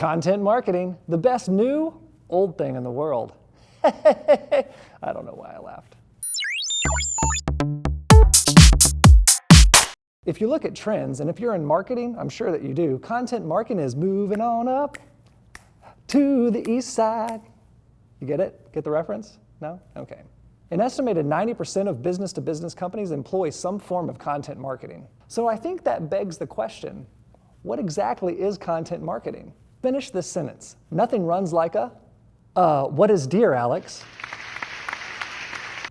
Content marketing, the best new, old thing in the world. I don't know why I laughed. If you look at trends, and if you're in marketing, I'm sure that you do, content marketing is moving on up to the east side. You get it? Get the reference? No? Okay. An estimated 90% of business-to-business companies employ some form of content marketing. So I think that begs the question, what exactly is content marketing? Finish this sentence. Nothing runs like a, what is Deere, Alex?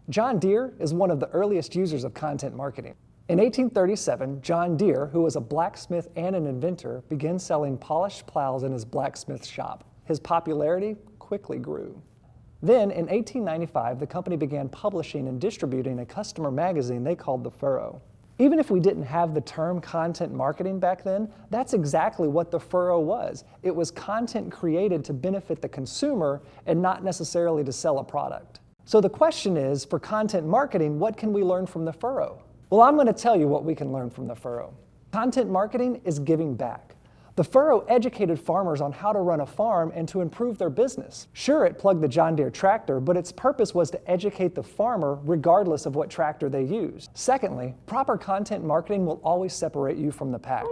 John Deere is one of the earliest users of content marketing. In 1837, John Deere, who was a blacksmith and an inventor, began selling polished plows in his blacksmith shop. His popularity quickly grew. Then, in 1895, the company began publishing and distributing a customer magazine they called The Furrow. Even if we didn't have the term content marketing back then, that's exactly what The Furrow was. It was content created to benefit the consumer and not necessarily to sell a product. So the question is, for content marketing, what can we learn from The Furrow? Well, I'm going to tell you what we can learn from The Furrow. Content marketing is giving back. The Furrow educated farmers on how to run a farm and to improve their business. Sure, it plugged the John Deere tractor, but its purpose was to educate the farmer regardless of what tractor they used. Secondly, proper content marketing will always separate you from the pack.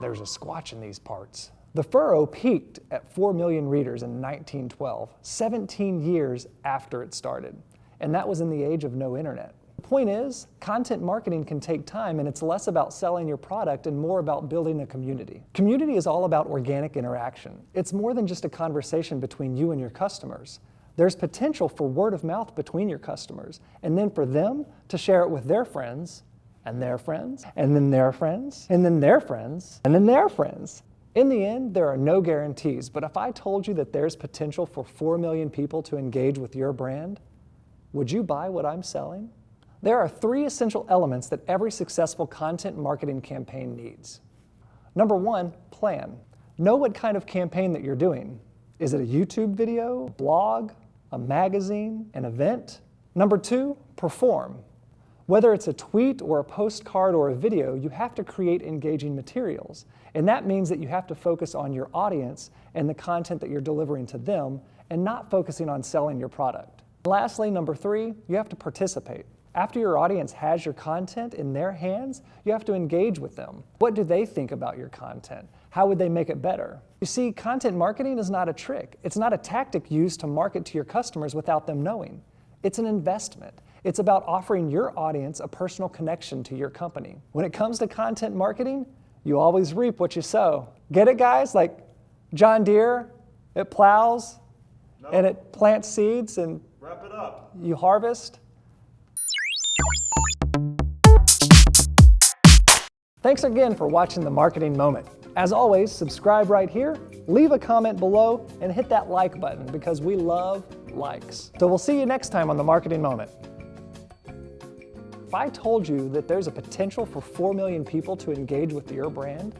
There's a squatch in these parts. The Furrow peaked at 4 million readers in 1912, 17 years after it started. And that was in the age of no internet. The point is, content marketing can take time, and it's less about selling your product and more about building a community. Community is all about organic interaction. It's more than just a conversation between you and your customers. There's potential for word of mouth between your customers, and then for them to share it with their friends, and their friends, and then their friends, and then their friends, and then their friends. In the end, there are no guarantees, but if I told you that there's potential for 4 million people to engage with your brand, would you buy what I'm selling? There are 3 essential elements that every successful content marketing campaign needs. Number 1, plan. Know what kind of campaign that you're doing. Is it a YouTube video, a blog, a magazine, an event? Number 2, perform. Whether it's a tweet or a postcard or a video, you have to create engaging materials. And that means that you have to focus on your audience and the content that you're delivering to them and not focusing on selling your product. Lastly, number 3, you have to participate. After your audience has your content in their hands, you have to engage with them. What do they think about your content? How would they make it better? You see, content marketing is not a trick. It's not a tactic used to market to your customers without them knowing. It's an investment. It's about offering your audience a personal connection to your company. When it comes to content marketing, you always reap what you sow. Get it, guys? Like John Deere, it plows, and it plants seeds, and wrap it up. You harvest. Thanks again for watching The Marketing Moment. As always, subscribe right here, leave a comment below, and hit that like button because we love likes. So we'll see you next time on The Marketing Moment. If I told you that there's a potential for 4 million people to engage with your brand,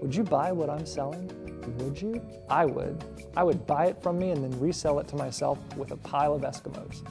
would you buy what I'm selling? Would you? I would. I would buy it from me and then resell it to myself with a pile of Eskimos.